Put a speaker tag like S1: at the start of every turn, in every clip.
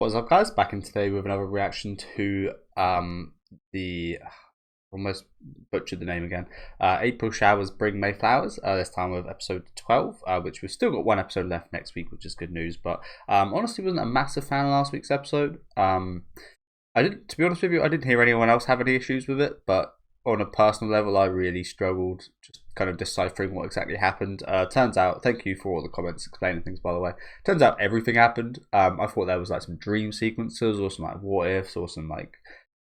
S1: What's up, guys? Back in today with another reaction to the almost butchered the name again. April showers bring May flowers. This time with episode 12, which we've still got one episode left next week, which is good news. But honestly, wasn't a massive fan of last week's episode. I didn't, to be honest with you, I didn't hear anyone else have any issues with it, but on a personal level, I really struggled just kind of deciphering what exactly happened. Turns out, thank you for all the comments explaining things, by the way. Turns out everything happened. I thought there was like some dream sequences or some like what ifs or some like,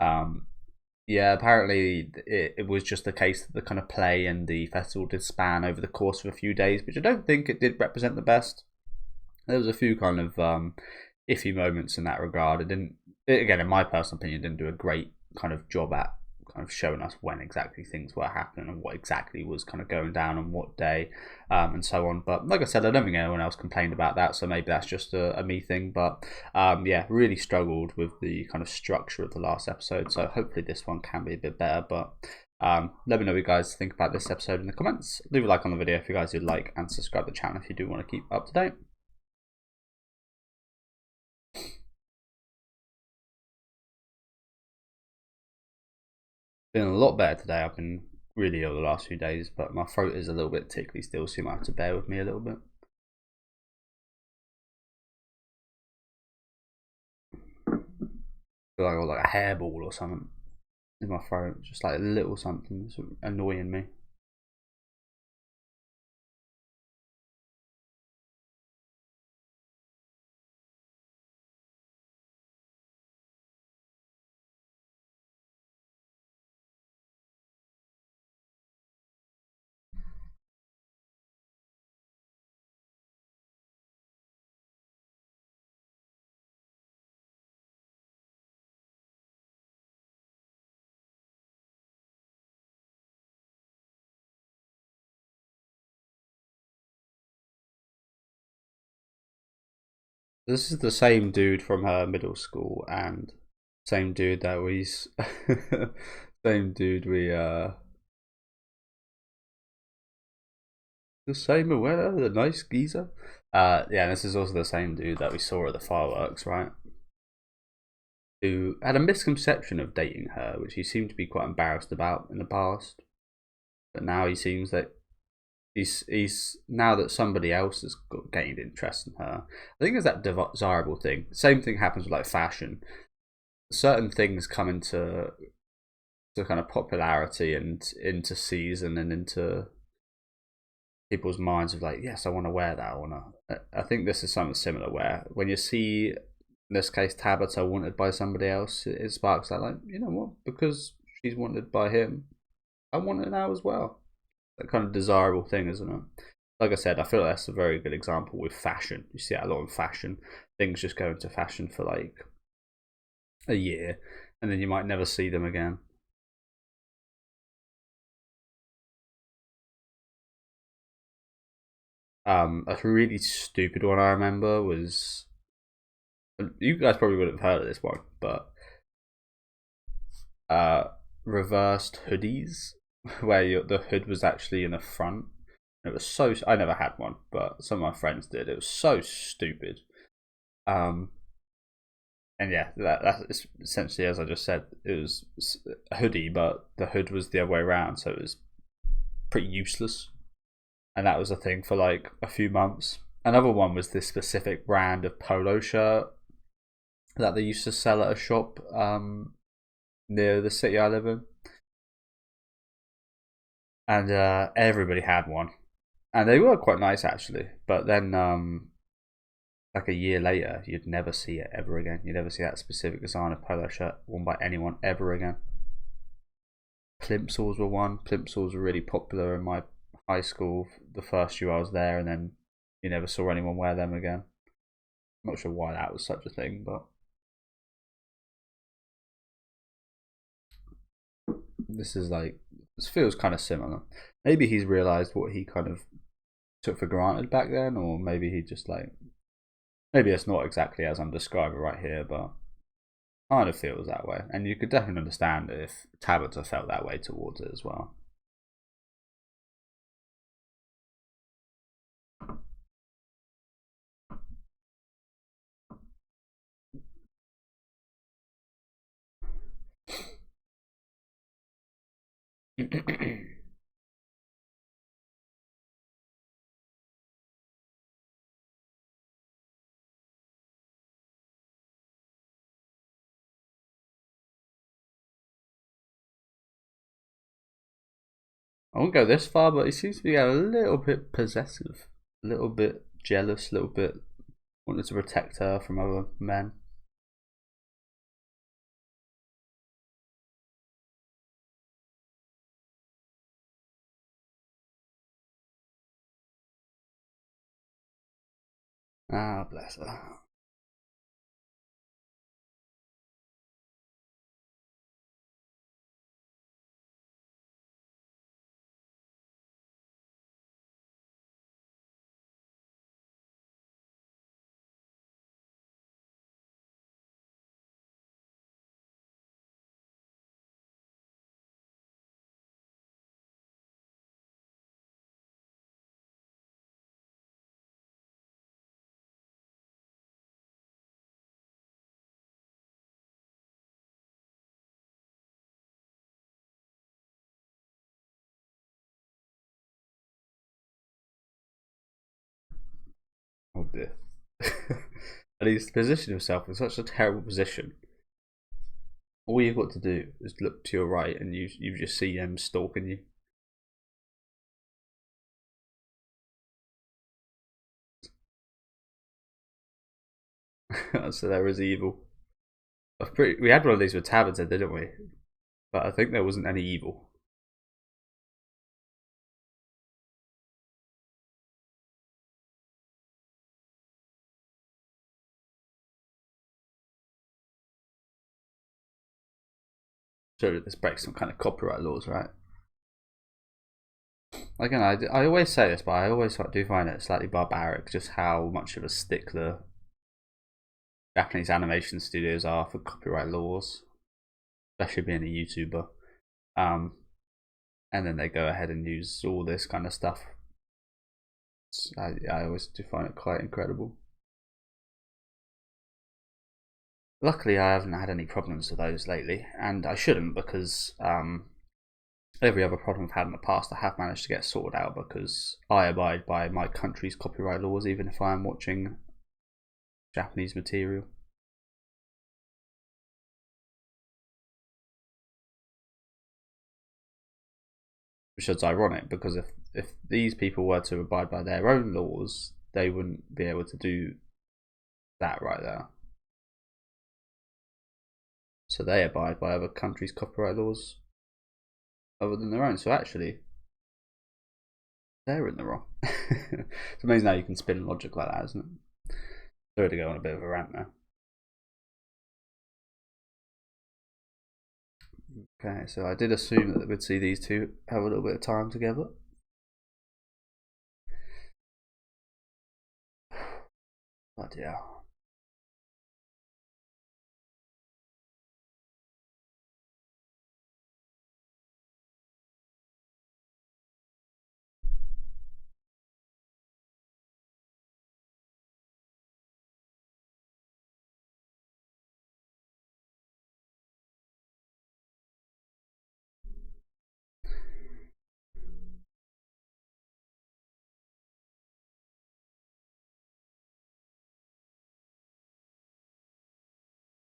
S1: yeah, apparently it was just the case that the kind of play and the festival did span over the course of a few days, which I don't think it did represent the best. There was a few kind of iffy moments in that regard. Again, in my personal opinion, didn't do a great kind of job at kind of showing us when exactly things were happening and what exactly was kind of going down on what day, and so on. But like I said, I don't think anyone else complained about that, so maybe that's just a me thing. But yeah, really struggled with the kind of structure of the last episode, so hopefully this one can be a bit better. But let me know what you guys think about this episode in the comments. Leave a like on the video if you guys would like, and subscribe to the channel if you do want to keep up to date. Feeling a lot better today. I've been really ill the last few days, but my throat is a little bit tickly still, so you might have to bear with me a little bit. I feel like I got like a hairball or something in my throat, just like a little something that's annoying me. This is the same dude from her middle school, and same dude that we same dude we the same Awella, the nice geezer. Yeah, this is also the same dude that we saw at the fireworks, right? Who had a misconception of dating her, which he seemed to be quite embarrassed about in the past. But now he seems that he's now that somebody else has gained interest in her. I think there's that desirable thing. Same thing happens with like fashion. Certain things come into kind of popularity and into season and into people's minds of like, yes, I want to wear that. I think this is something similar where when you see, in this case, Tabitha wanted by somebody else, it sparks that like, you know what? Because she's wanted by him, I want it now as well. That kind of desirable thing, isn't it? Like I said, I feel like that's a very good example with fashion. You see that a lot in fashion. Things just go into fashion for like a year, and then you might never see them again. A really stupid one I remember was, you guys probably wouldn't have heard of this one, but reversed hoodies, where the hood was actually in the front. It was so, I never had one, but some of my friends did. It was so stupid. And yeah, that's essentially, as I just said, it was a hoodie, but the hood was the other way around, so it was pretty useless. And that was a thing for like a few months. Another one was this specific brand of polo shirt that they used to sell at a shop near the city I live in, and everybody had one, and they were quite nice actually. But then, like a year later, you'd never see it ever again. You'd never see that specific design of polo shirt worn by anyone ever again. Plimsolls were one. Plimsolls were really popular in my high school the first year I was there, and then you never saw anyone wear them again. I'm not sure why that was such a thing, but this is like, this feels kind of similar. Maybe he's realized what he kind of took for granted back then, or maybe he just like, maybe it's not exactly as I'm describing right here, but kind of feels that way. And you could definitely understand if Tabitha felt that way towards it as well. I won't go this far, but he seems to be a little bit possessive, a little bit jealous, a little bit wanted to protect her from other men. Ah, bless her. Oh dear. And he's positioned himself in such a terrible position. All you've got to do is look to your right and you just see him stalking you. So there is evil. We had one of these with Tabitha, didn't we? But I think there wasn't any evil. So this breaks some kind of copyright laws, right? Again, I always say this, but I always do find it slightly barbaric just how much of a stickler Japanese animation studios are for copyright laws, especially being a YouTuber. And then they go ahead and use all this kind of stuff. I always do find it quite incredible. Luckily, I haven't had any problems with those lately, and I shouldn't because every other problem I've had in the past I have managed to get sorted out because I abide by my country's copyright laws even if I am watching Japanese material. Which is ironic because if these people were to abide by their own laws, they wouldn't be able to do that right there. So they abide by other countries' copyright laws other than their own. So actually, they're in the wrong. It's amazing how you can spin logic like that, isn't it? Sorry to go on a bit of a rant now. Okay, so I did assume that we'd see these two have a little bit of time together. But yeah.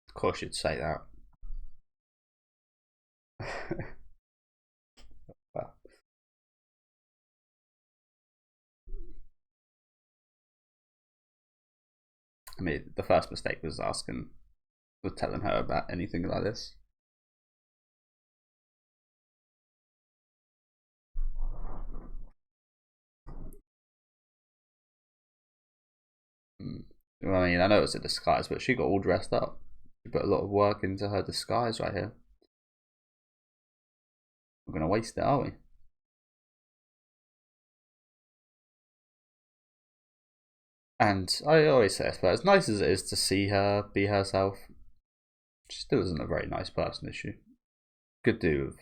S1: Of course you'd say that. Well, I mean, the first mistake was telling her about anything like this. Well, I mean, I know it's a disguise, but she got all dressed up. She put a lot of work into her disguise right here. We're gonna waste it, are we? And I always say this, but as nice as it is to see her be herself, she still isn't a very nice person, is she? Could do with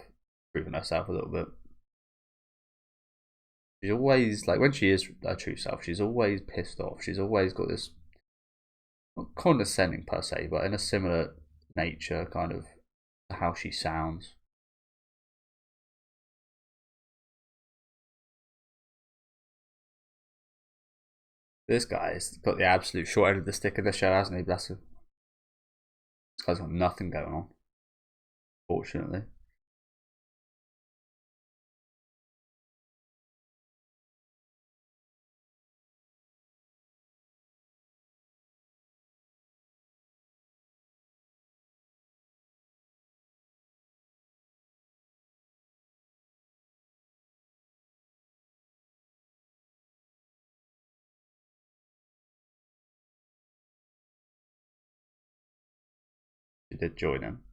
S1: proving herself a little bit. She's always like when she is her true self, she's always pissed off. She's always got this not condescending per se, but in a similar nature, kind of how she sounds. This guy's got the absolute short end of the stick in the show, hasn't he? Bless him. This guy's got nothing going on, fortunately. She did join him.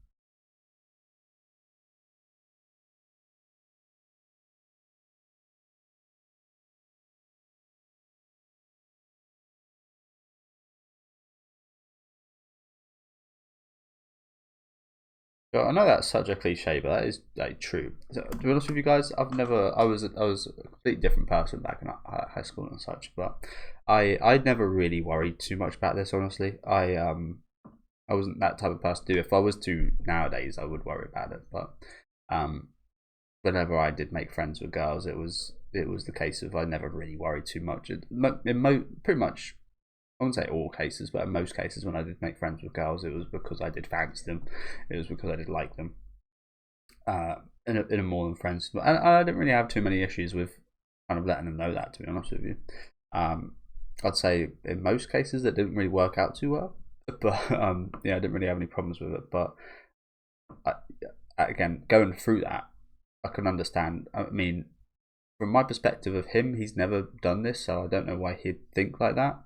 S1: I know that's such a cliche, but that is like true. So, to be honest with you guys, I was a completely different person back in high school and such, but I'd never really worried too much about this. Honestly, I wasn't that type of person to do. If I was to nowadays, I would worry about it. But um, whenever I did make friends with girls, it was the case of I never really worried too much. Pretty much, I wouldn't say all cases, but in most cases, when I did make friends with girls, it was because I did fancy them. It was because I did like them. In a more than friends, and I didn't really have too many issues with kind of letting them know that. To be honest with you, I'd say in most cases that didn't really work out too well. But yeah, I didn't really have any problems with it. But again, going through that, I can understand. I mean, from my perspective of him, he's never done this, so I don't know why he'd think like that.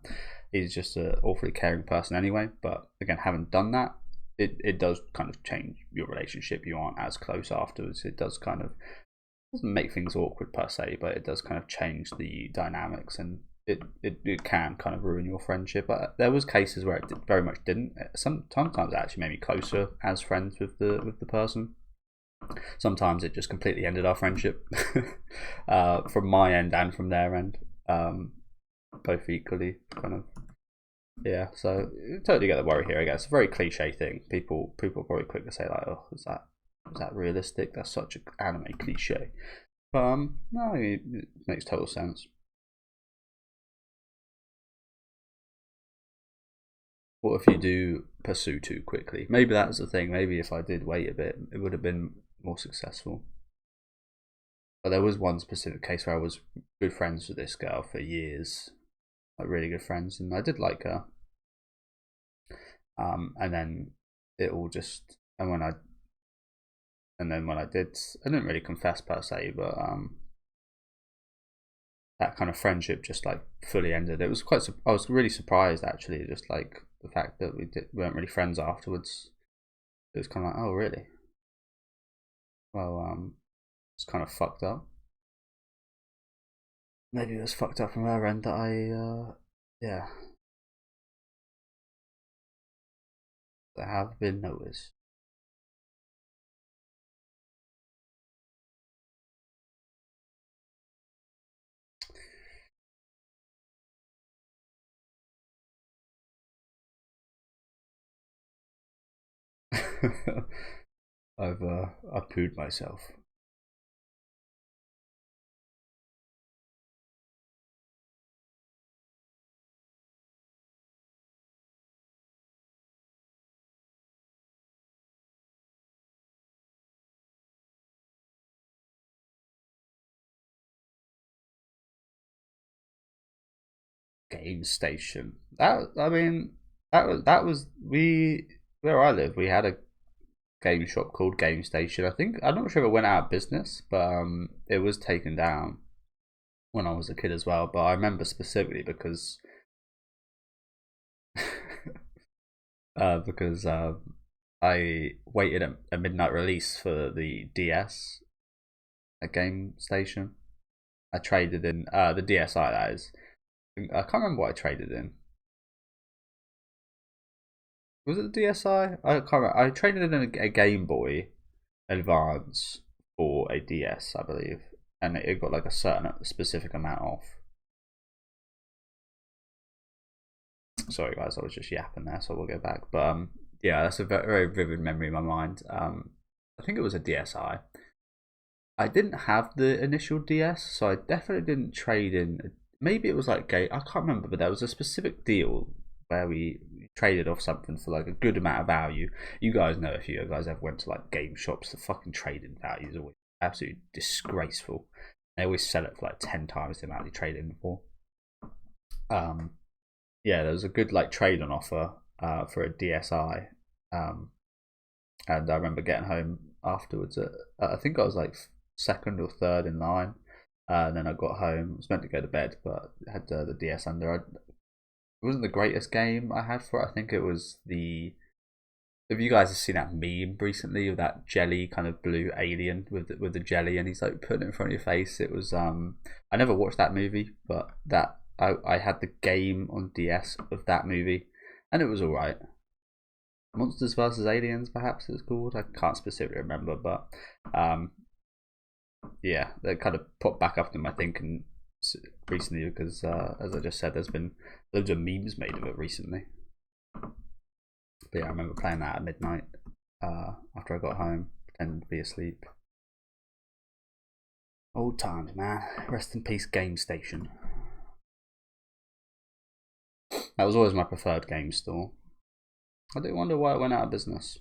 S1: He's just an awfully caring person anyway. But again, having done that, it does kind of change your relationship. You aren't as close afterwards. It does kind of, doesn't make things awkward per se, but it does kind of change the dynamics, and it can kind of ruin your friendship. But there was cases where it very much didn't. Sometimes it actually made me closer as friends with the person. Sometimes it just completely ended our friendship, from my end and from their end, both equally kind of. Yeah, so totally get the worry here. I guess it's a very cliche thing. People probably quick to say like, "Oh, is that realistic? That's such an anime cliche." But no, it makes total sense. What if you do pursue too quickly? Maybe that's the thing. Maybe if I did wait a bit, it would have been more successful. But there was one specific case where I was good friends with this girl for years, like really good friends, and I did like her. And then it all just, and then when I did, I didn't really confess per se, but that kind of friendship just like fully ended. It was I was really surprised actually, just like the fact that we weren't really friends afterwards. It was kind of like, oh really? Well, it's kind of fucked up. Maybe it was fucked up from her end that yeah, that have been noticed. I've pooed myself. Game station. That I mean, that was we where I live. We had a game shop called Game Station. I think I'm not sure if it went out of business, but it was taken down when I was a kid as well. But I remember specifically because I waited at a midnight release for the DS at Game Station. I traded in the DSi, that is. I can't remember what I traded in. Was it the DSi? I can't remember. I traded in a Game Boy Advance for a DS, I believe, and it got like a certain specific amount off. Sorry guys, I was just yapping there, so we'll go back. But yeah, that's a very vivid memory in my mind. I think it was a DSi. I didn't have the initial DS, so I definitely didn't trade in. maybe it was like game. I can't remember, but there was a specific deal where we traded off something for like a good amount of value. You guys know, if you guys ever went to like game shops, the fucking trading value is always absolutely disgraceful. They always sell it for like 10 times the amount they trade in for. Yeah, there was a good like trade on offer for a DSI, and I remember getting home afterwards. I think I was like second or third in line. And then I got home. I was meant to go to bed, but had the DS under. It wasn't the greatest game I had for it. I think it was the. If you guys have seen that meme recently of that jelly kind of blue alien with the jelly, and he's like putting it in front of your face. It was I never watched that movie, but that I had the game on DS of that movie, and it was all right. Monsters versus Aliens, perhaps it was called. I can't specifically remember, but yeah, that kind of popped back up in my thinking recently because, as I just said, there's been loads of memes made of it recently. But yeah, I remember playing that at midnight after I got home, pretending to be asleep. Old times, man. Rest in peace, Game Station. That was always my preferred game store. I do wonder why it went out of business.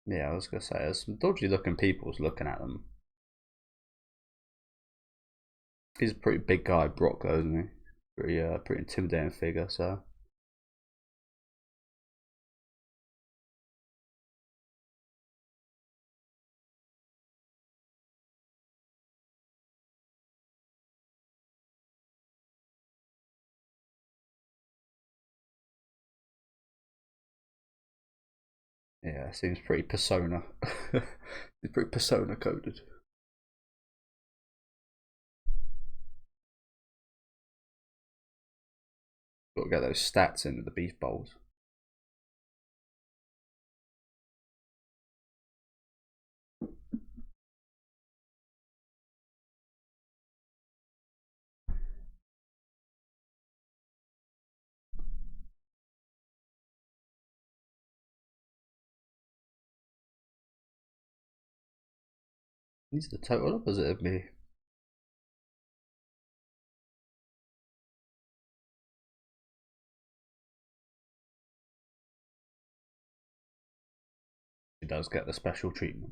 S1: Yeah, I was gonna say there's some dodgy looking people's looking at them. He's a pretty big guy, Brock, though, isn't he? Pretty intimidating figure. So yeah, seems pretty persona. He's pretty persona coded. Got to get those stats into the beef bowls. He's the total opposite of me. He does get the special treatment.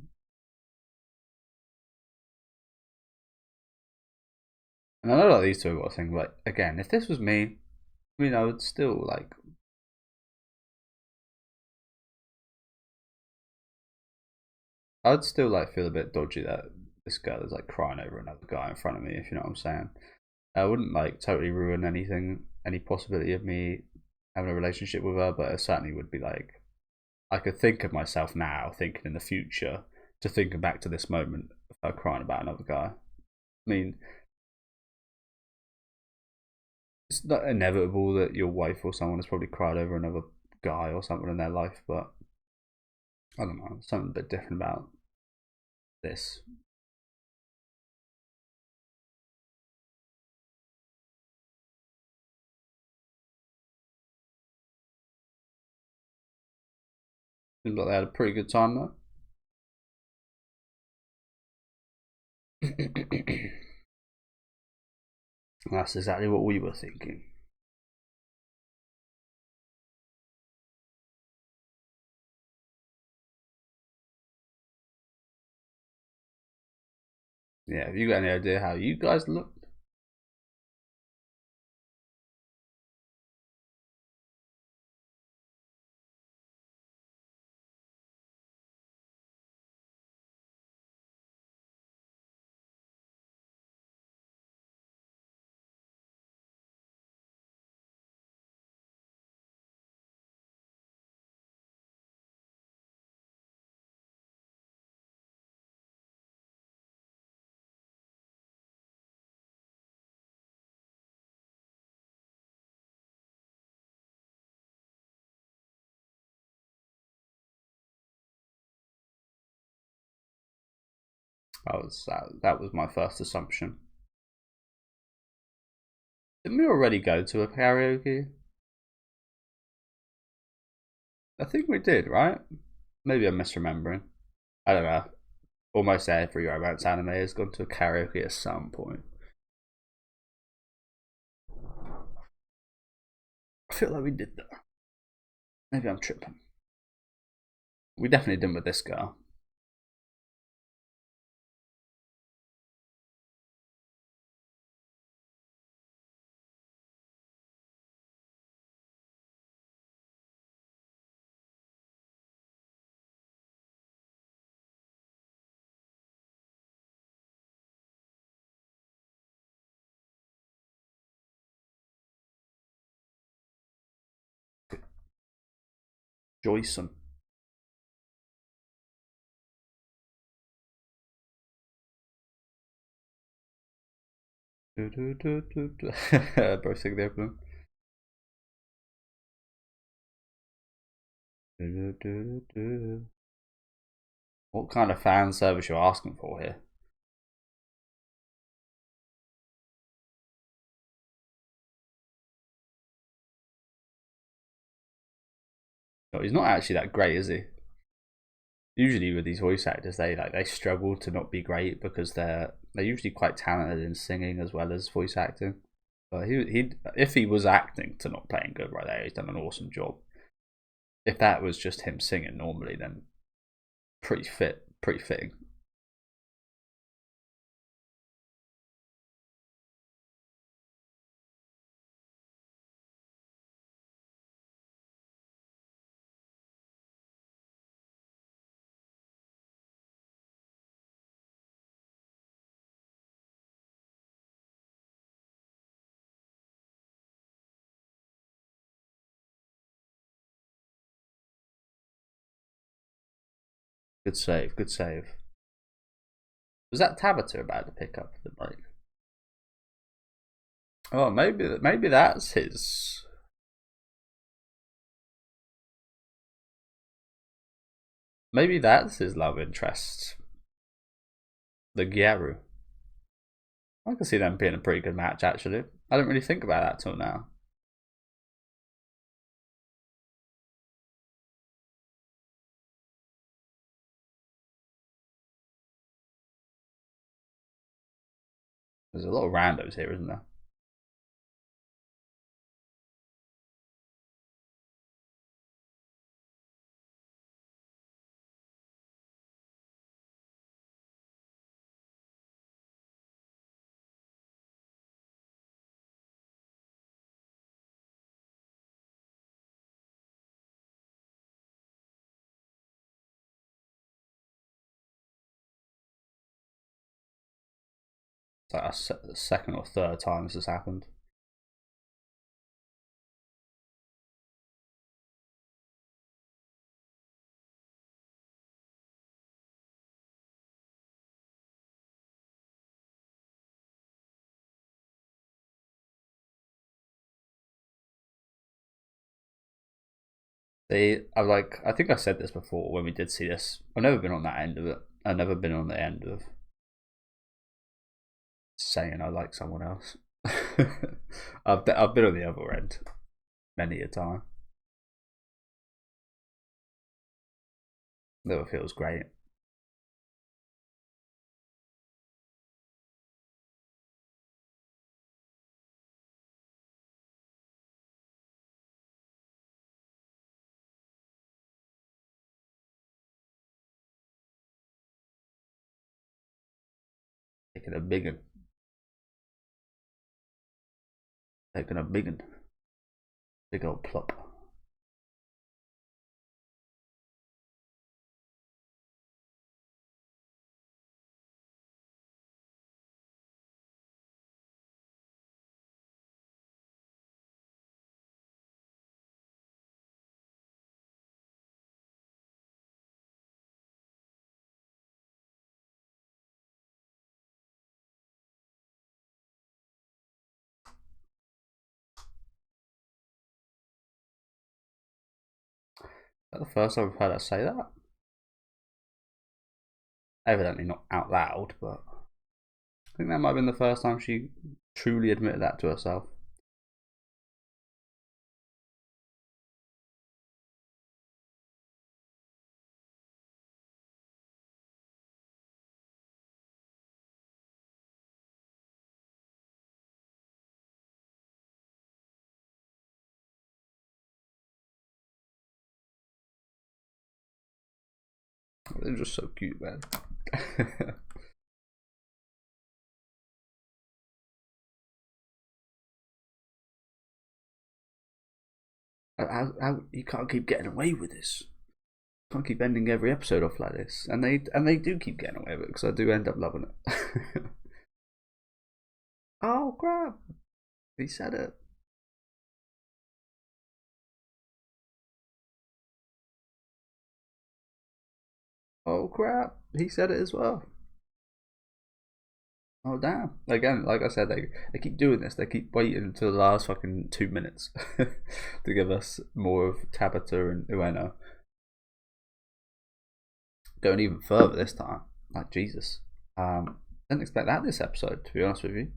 S1: And I know like these two have got a thing, like again, if this was me, I mean I would still like I'd still like feel a bit dodgy that this girl is like crying over another guy in front of me, if you know what I'm saying. I wouldn't like totally ruin anything, any possibility of me having a relationship with her, but it certainly would be like I could think of myself now, thinking in the future, to thinking back to this moment of her crying about another guy. I mean, it's not inevitable that your wife or someone has probably cried over another guy or something in their life, but I don't know, something a bit different about this. Seems like they had a pretty good time though. That's exactly what we were thinking. Yeah, have you got any idea how you guys look? That was my first assumption. Didn't we already go to a karaoke? I think we did, right? Maybe I'm misremembering. I don't know. Almost every romance anime has gone to a karaoke at some point. I feel like we did that. Maybe I'm tripping. We definitely didn't with this girl. Joyson. Both sing the opening. What kind of fan service you're asking for here? No, he's not actually that great, is he? Usually with these voice actors, they struggle to not be great because they're usually quite talented in singing as well as voice acting. But he if he was acting to not playing good right there, he's done an awesome job. If that was just him singing normally, then pretty fitting. Good save, good save. Was that Tabata about to pick up the mic? Oh, maybe that's his. Maybe that's his love interest, the Gyaru. I can see them being a pretty good match, actually. I didn't really think about that till now. There's a lot of randos here, isn't there? It's like the second or third time this has happened. I think I said this before when we did see this. I've never been on that end of it. I've never been on the end of saying I like someone else. I've been on the other end many a time. Never feels great. Taking a big one. Taking a big one. Big old plop. Is that the first time I've heard her say that? evidently not out loud, but I think that might have been the first time she truly admitted that to herself. They're just so cute, man. How you can't keep getting away with this? Can't keep ending every episode off like this, and they do keep getting away with it because I do end up loving it. Oh crap! He said it. Oh crap! He said it as well. Oh damn! Again, like I said, they keep doing this. They keep waiting until the last fucking 2 minutes to give us more of Tabitha and Ueno. Going even further this time, like Jesus. Didn't expect that this episode, to be honest with you.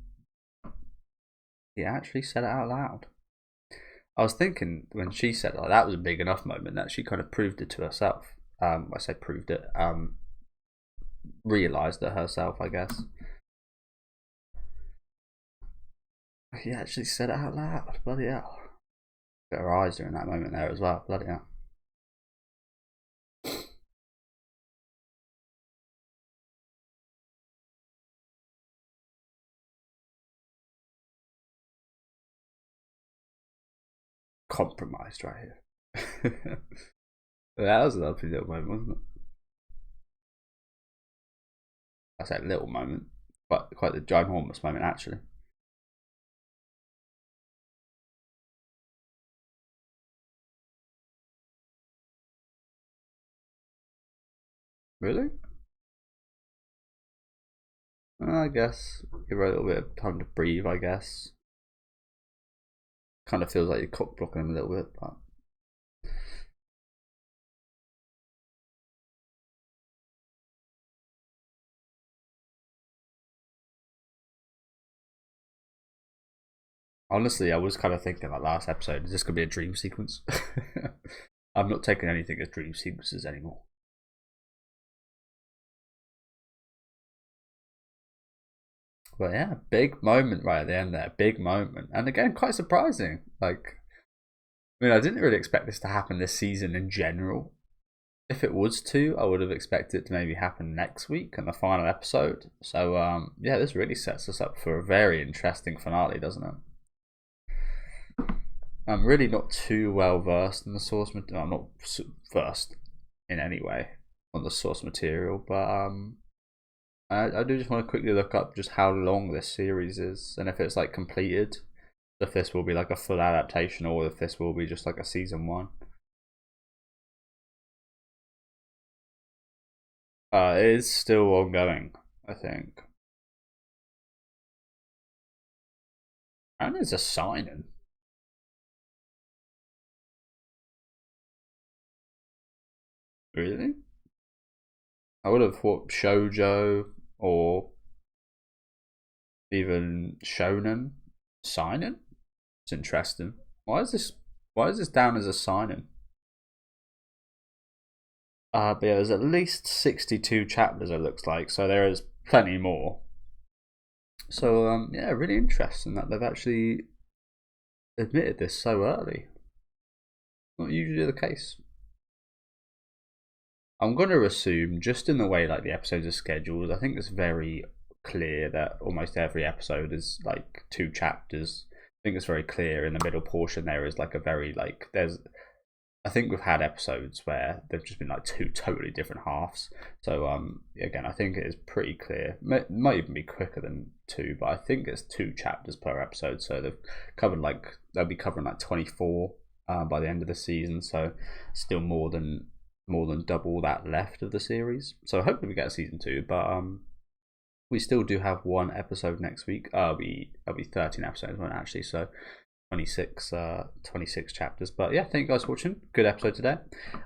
S1: He actually said it out loud. I was thinking when she said it, like, that was a big enough moment that she kind of proved it to herself. I say proved it. Realised it herself, I guess. He actually said it out loud. Bloody hell. But her eyes are in that moment there as well. Bloody hell. Compromised right here. That was a lovely little moment, wasn't it? I say little moment, but quite the ginormous moment actually. Really? I guess give her a little bit of time to breathe. I guess. Kind of feels like you're cock blocking him a little bit, but. Honestly, I was kind of thinking that last episode, is this going to be a dream sequence? I'm not taking anything as dream sequences anymore. But yeah, big moment right at the end there. Big moment. And again, quite surprising. Like, I mean, I didn't really expect this to happen this season in general. If it was to, I would have expected it to maybe happen next week in the final episode. So, yeah, this really sets us up for a very interesting finale, doesn't it? I'm really not too well versed in the source material. I'm not versed in any way on the source material, but I do just want to quickly look up just how long this series is and if it's like completed. If this will be like a full adaptation or if this will be just like a season 1. It is still ongoing, I think. And it's a signing. Really? I would have thought shoujo or even shonen signing. It's interesting. Why is this down as a signing? But yeah, there's at least 62 chapters. It looks like, so there is plenty more. So yeah, really interesting that they've actually admitted this so early. Not usually the case. I'm going to assume, just in the way like the episodes are scheduled, I think it's very clear that almost every episode is like 2 chapters. I think it's very clear in the middle portion there is like a very like there's. I think we've had episodes where they've just been like 2 totally different halves. So again, I think it is pretty clear. It might even be quicker than 2, but I think it's 2 chapters per episode. So they'll be covering like 24 by the end of the season. So still more than double that left of the series. So hopefully we get a season 2, but we still do have 1 episode next week. It'll be 13 episodes, won't actually. So 26 chapters. But yeah, thank you guys for watching. Good episode today.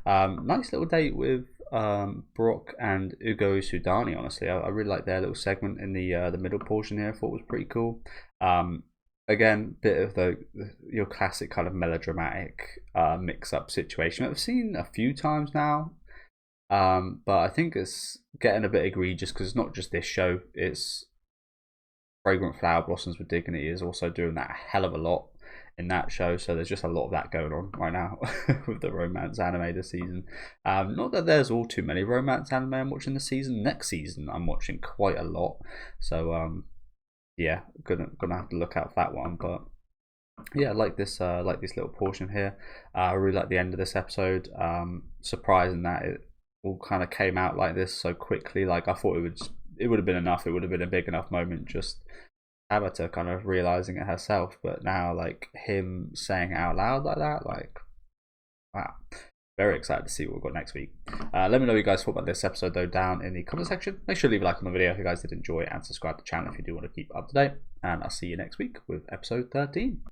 S1: Nice little date with Brock and Ugo Sudani. Honestly, I really like their little segment in the middle portion here. I thought was pretty cool. Again, bit of your classic kind of melodramatic mix-up situation that I've seen a few times now. But I think it's getting a bit egregious because it's not just this show. It's Fragrant Flower Blossoms with Dignity is also doing that a hell of a lot in that show. So there's just a lot of that going on right now with the romance anime this season. Not that there's all too many romance anime I'm watching this season. Next season I'm watching quite a lot. So yeah, gonna have to look out for that one. But yeah, I like this little portion here. I really like the end of this episode. Surprising that it all kind of came out like this so quickly. Like I thought it would have been enough. It would have been a big enough moment. Just Avatar kind of realizing it herself, but now like him saying it out loud like that, like wow. Very excited to see what we've got next week. Let me know what you guys thought about this episode though down in the comment section. Make sure to leave a like on the video if you guys did enjoy it and subscribe to the channel if you do want to keep up to date. And I'll see you next week with episode 13.